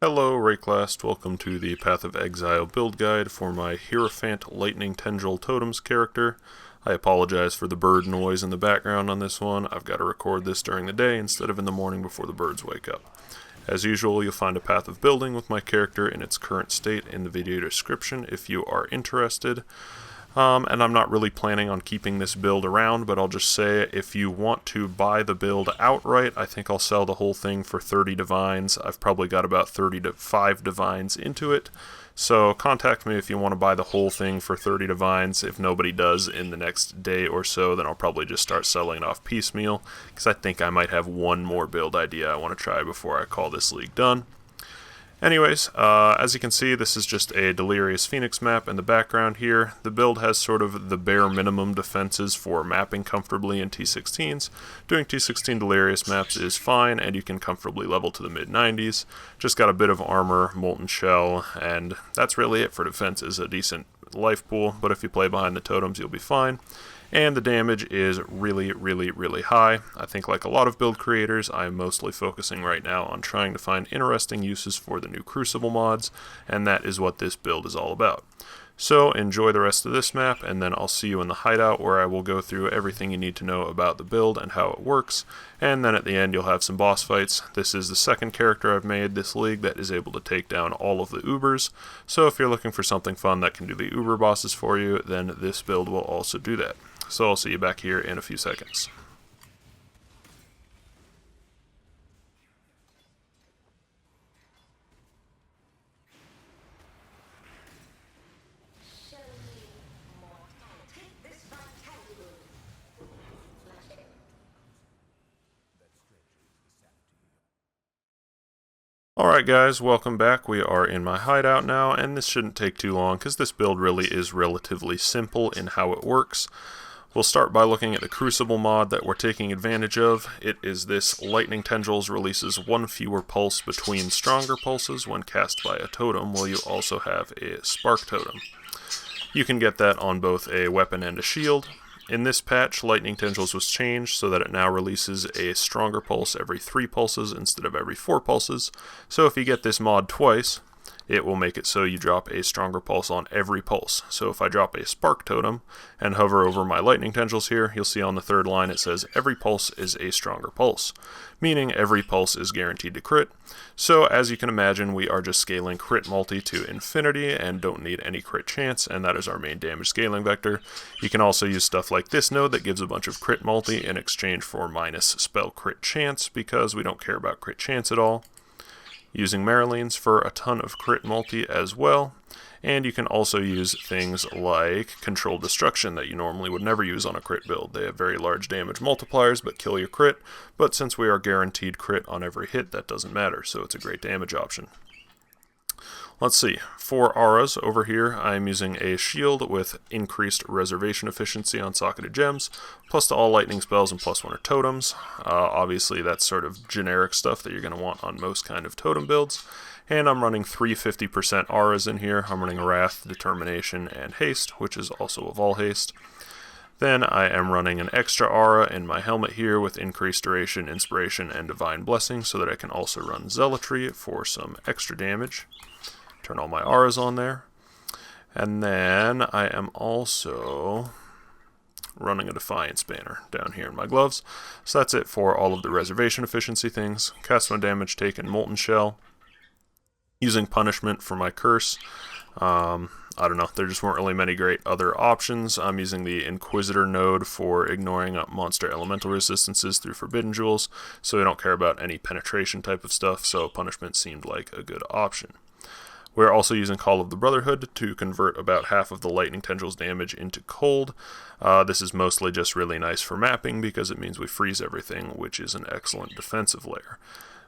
Hello Rayclast, welcome to the Path of Exile build guide for my Hierophant Lightning Tendril Totems character. I apologize for the bird noise in the background on this one. I've got to record this during the day instead of in the morning before the birds wake up. As usual, you'll find a path of building with my character in its current state in the video description if you are interested. And I'm not really planning on keeping this build around, but I'll just say if you want to buy the build outright, I think I'll sell the whole thing for 30 divines. I've probably got about 35 divines into it. So contact me if you want to buy the whole thing for 30 divines. If nobody does in the next day or so, then I'll probably just start selling it off piecemeal, because I think I might have one more build idea I want to try before I call this league done. Anyways, as you can see, this is just a Delirious Phoenix map in the background here. The build has sort of the bare minimum defenses for mapping comfortably in T16s. Doing T16 Delirious maps is fine, and you can comfortably level to the mid-90s. Just got a bit of armor, molten shell, and that's really it for defenses. A decent life pool, but if you play behind the totems, you'll be fine. And the damage is really high. I think like a lot of build creators, I'm mostly focusing right now on trying to find interesting uses for the new Crucible mods, and that is what this build is all about. So enjoy the rest of this map, and then I'll see you in the hideout where I will go through everything you need to know about the build and how it works, and then at the end you'll have some boss fights. This is the second character I've made this league that is able to take down all of the Ubers, so if you're looking for something fun that can do the Uber bosses for you, then this build will also do that. So I'll see you back here in a few seconds. Alright guys, welcome back. We are in my hideout now, and this shouldn't take too long because this build really is relatively simple in how it works. We'll start by looking at the Crucible mod that we're taking advantage of. It is this Lightning Tendrils releases one fewer pulse between stronger pulses when cast by a totem, while you also have a Spark Totem. You can get that on both a weapon and a shield. In this patch, Lightning Tendrils was changed so that it now releases a stronger pulse every 3 pulses instead of every 4 pulses. So if you get this mod twice, it will make it so you drop a stronger pulse on every pulse. So if I drop a Spark Totem and hover over my Lightning Tendrils here, you'll see on the third line it says every pulse is a stronger pulse, meaning every pulse is guaranteed to crit. So as you can imagine, we are just scaling crit multi to infinity and don't need any crit chance, and that is our main damage scaling vector. You can also use stuff like this node that gives a bunch of crit multi in exchange for minus spell crit chance, because we don't care about crit chance at all. Using Maralene's for a ton of crit multi as well, and you can also use things like Controlled Destruction that you normally would never use on a crit build. They have very large damage multipliers but kill your crit, but since we are guaranteed crit on every hit, that doesn't matter, so it's a great damage option. Let's see, for auras over here, I'm using a shield with increased reservation efficiency on socketed gems, plus to all lightning spells and plus 1 are totems. Obviously that's sort of generic stuff that you're going to want on most kind of totem builds. And I'm running 3 50% auras in here. I'm running Wrath, Determination, and Haste, which is also of all haste. Then I am running an extra aura in my helmet here with increased duration, inspiration, and divine blessing, so that I can also run Zealotry for some extra damage. Turn all my auras on there. And then I am also running a Defiance banner down here in my gloves. So that's it for all of the reservation efficiency things. Cast one damage taken, Molten Shell. Using Punishment for my curse. I don't know, there just weren't really many great other options. I'm using the Inquisitor node for ignoring monster elemental resistances through Forbidden Jewels, so I don't care about any penetration type of stuff, so Punishment seemed like a good option. We're also using Call of the Brotherhood to convert about half of the Lightning Tendrils damage into cold. This is mostly just really nice for mapping because it means we freeze everything, which is an excellent defensive layer.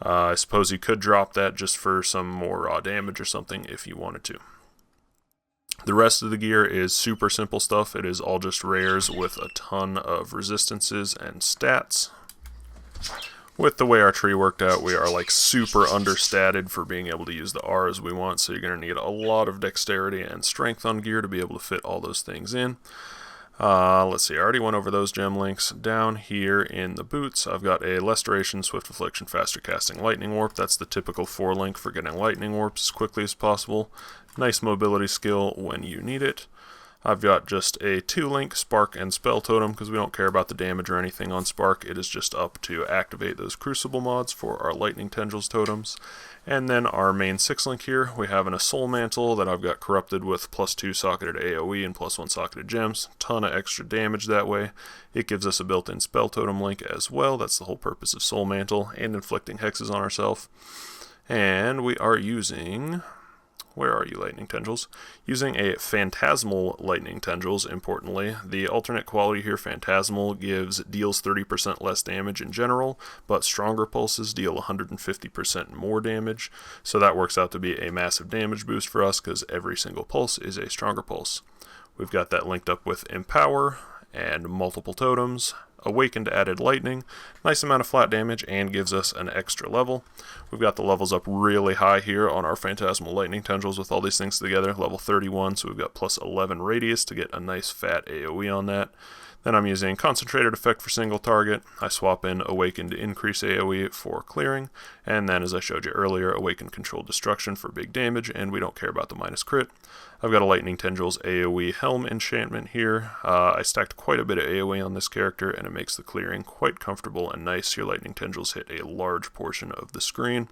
I suppose you could drop that just for some more raw damage or something if you wanted to. The rest of the gear is super simple stuff. It is all just rares with a ton of resistances and stats. With the way our tree worked out, we are like super understated for being able to use the auras we want, so you're going to need a lot of dexterity and strength on gear to be able to fit all those things in. Let's see, I already went over those gem links. Down here in the boots, I've got a Less Duration, Swift Affliction, Faster Casting, Lightning Warp. That's the typical 4-link for getting Lightning Warps as quickly as possible. Nice mobility skill when you need it. I've got just a 2-link Spark and Spell Totem because we don't care about the damage or anything on Spark. It is just up to activate those Crucible mods for our Lightning Tendrils totems. And then our main 6-link here, we have a Soul Mantle that I've got corrupted with +2 socketed AoE and +1 socketed gems. Ton of extra damage that way. It gives us a built-in Spell Totem link as well. That's the whole purpose of Soul Mantle, and inflicting hexes on ourselves. And we are using... Where are you, Lightning Tendrils? Using a Phantasmal Lightning Tendrils, importantly. The alternate quality here, Phantasmal, deals 30% less damage in general, but stronger pulses deal 150% more damage, so that works out to be a massive damage boost for us, because every single pulse is a stronger pulse. We've got that linked up with Empower, and multiple totems, Awakened added lightning, nice amount of flat damage, and gives us an extra level. We've got the levels up really high here on our Phantasmal Lightning Tendrils with all these things together. Level 31, so we've got +11 radius to get a nice fat AoE on that. Then I'm using Concentrated Effect for single target. I swap in Awakened to increase AoE for clearing, and then as I showed you earlier, Awakened Controlled Destruction for big damage, and we don't care about the minus crit. I've got a Lightning Tendrils AoE Helm enchantment here. I stacked quite a bit of AoE on this character, and it makes the clearing quite comfortable and nice. Your Lightning Tendrils hit a large portion of the screen.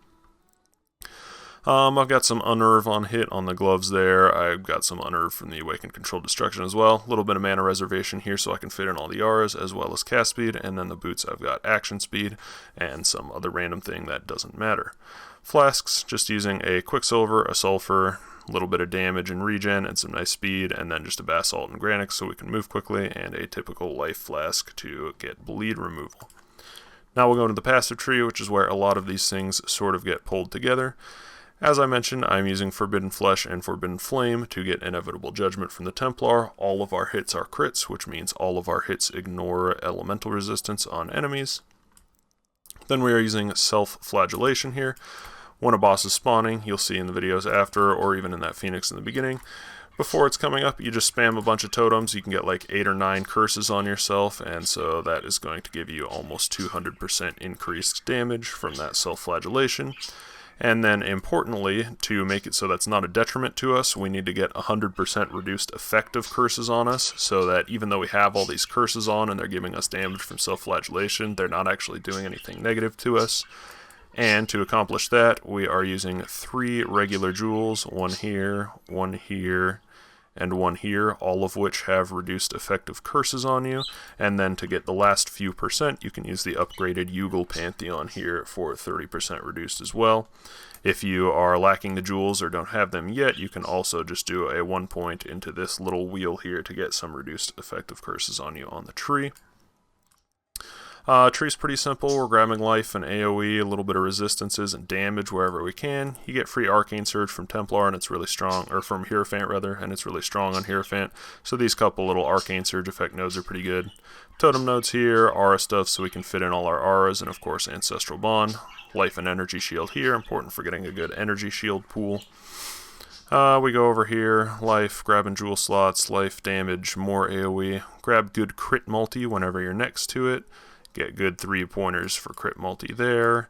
I've got some Unnerve on hit on the gloves there. I've got some Unnerve from the Awakened Controlled Destruction as well. A little bit of mana reservation here so I can fit in all the auras as well as cast speed. And then the boots I've got action speed and some other random thing that doesn't matter. Flasks, just using a Quicksilver, a Sulfur, a little bit of damage and regen and some nice speed, and then just a Basalt and Granite so we can move quickly, and a typical Life Flask to get bleed removal. Now we'll go to the passive tree, which is where a lot of these things sort of get pulled together. As I mentioned, I'm using Forbidden Flesh and Forbidden Flame to get Inevitable Judgment from the Templar. All of our hits are crits, which means all of our hits ignore elemental resistance on enemies. Then we are using Self-Flagellation here. When a boss is spawning, you'll see in the videos after, or even in that Phoenix in the beginning, before it's coming up, you just spam a bunch of totems. You can get like 8 or 9 curses on yourself, and so that is going to give you almost 200% increased damage from that Self-Flagellation. And then, importantly, to make it so that's not a detriment to us, we need to get 100% reduced effective curses on us, so that even though we have all these curses on and they're giving us damage from Self-Flagellation, they're not actually doing anything negative to us. And to accomplish that, we are using 3 regular jewels, one here, and one here, all of which have reduced effective curses on you. And then to get the last few percent, you can use the upgraded Yugal Pantheon here for 30% reduced as well. If you are lacking the jewels or don't have them yet, you can also just do a 1 point into this little wheel here to get some reduced effective curses on you on the tree. Tree's pretty simple. We're grabbing life and AoE, a little bit of resistances and damage wherever we can. You get free Arcane Surge from Templar, and it's really strong, or from Hierophant rather, and it's really strong on Hierophant. So these couple little Arcane Surge effect nodes are pretty good. Totem nodes here, aura stuff so we can fit in all our auras, and of course Ancestral Bond. Life and Energy Shield here, important for getting a good energy shield pool. We go over here, life, grabbing jewel slots, life, damage, more AoE. Grab good crit multi whenever you're next to it. Get good 3-pointers for crit multi there.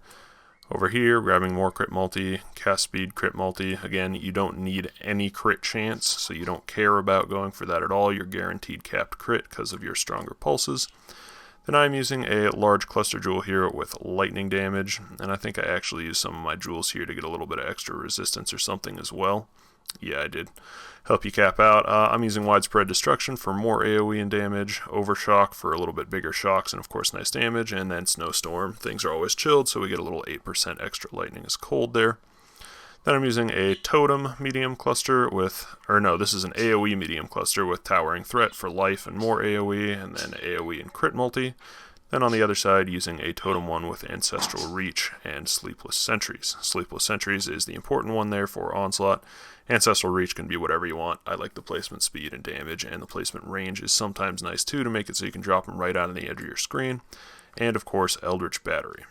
Over here, grabbing more crit multi, cast speed, crit multi. Again, you don't need any crit chance, so you don't care about going for that at all. You're guaranteed capped crit because of your stronger pulses. Then I'm using a large cluster jewel here with lightning damage, and I think I actually used some of my jewels here to get a little bit of extra resistance or something as well. Yeah, I did. Help you cap out. I'm using Widespread Destruction for more AoE and damage, Overshock for a little bit bigger shocks and of course nice damage, and then Snowstorm. Things are always chilled, so we get a little 8% extra lightning is cold there. Then I'm using a Totem medium cluster with, or no, this is an AoE medium cluster with Towering Threat for life and more AoE, and then AoE and crit multi. Then on the other side, using a Totem one with Ancestral Reach and Sleepless Sentries. Sleepless Sentries is the important one there for Onslaught. Ancestral Reach can be whatever you want. I like the placement speed and damage, and the placement range is sometimes nice too to make it so you can drop them right out on the edge of your screen. And of course, Eldritch Battery.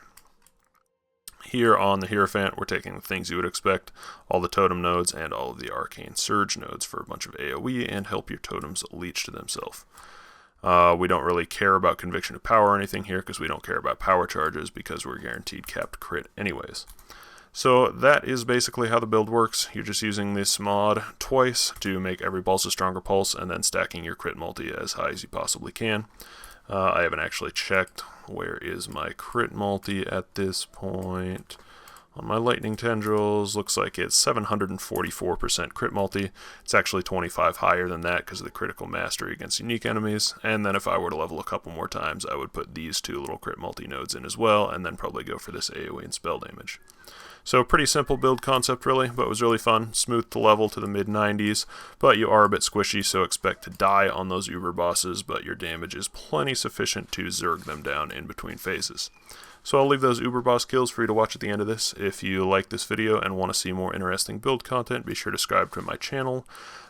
Here on the Hierophant, we're taking the things you would expect, all the totem nodes and all of the Arcane Surge nodes for a bunch of AoE and help your totems leech to themselves. We don't really care about Conviction of Power or anything here because we don't care about power charges because we're guaranteed capped crit anyways. So that is basically how the build works. You're just using this mod twice to make every pulse a stronger pulse and then stacking your crit multi as high as you possibly can. I haven't actually checked where is my crit multi at this point. On my lightning tendrils, looks like it's 744% crit multi. It's actually 25 higher than that because of the critical mastery against unique enemies. And then if I were to level a couple more times, I would put these two little crit multi nodes in as well, and then probably go for this AoE and spell damage. So pretty simple build concept really, but it was really fun. Smooth to level to the mid 90s, but you are a bit squishy, so expect to die on those uber bosses, but your damage is plenty sufficient to zerg them down in between phases. So I'll leave those uber boss kills for you to watch at the end of this. If you like this video and want to see more interesting build content, be sure to subscribe to my channel.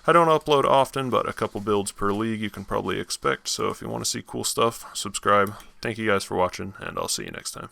I don't upload often, but a couple builds per league you can probably expect, so if you want to see cool stuff, subscribe. Thank you guys for watching, and I'll see you next time.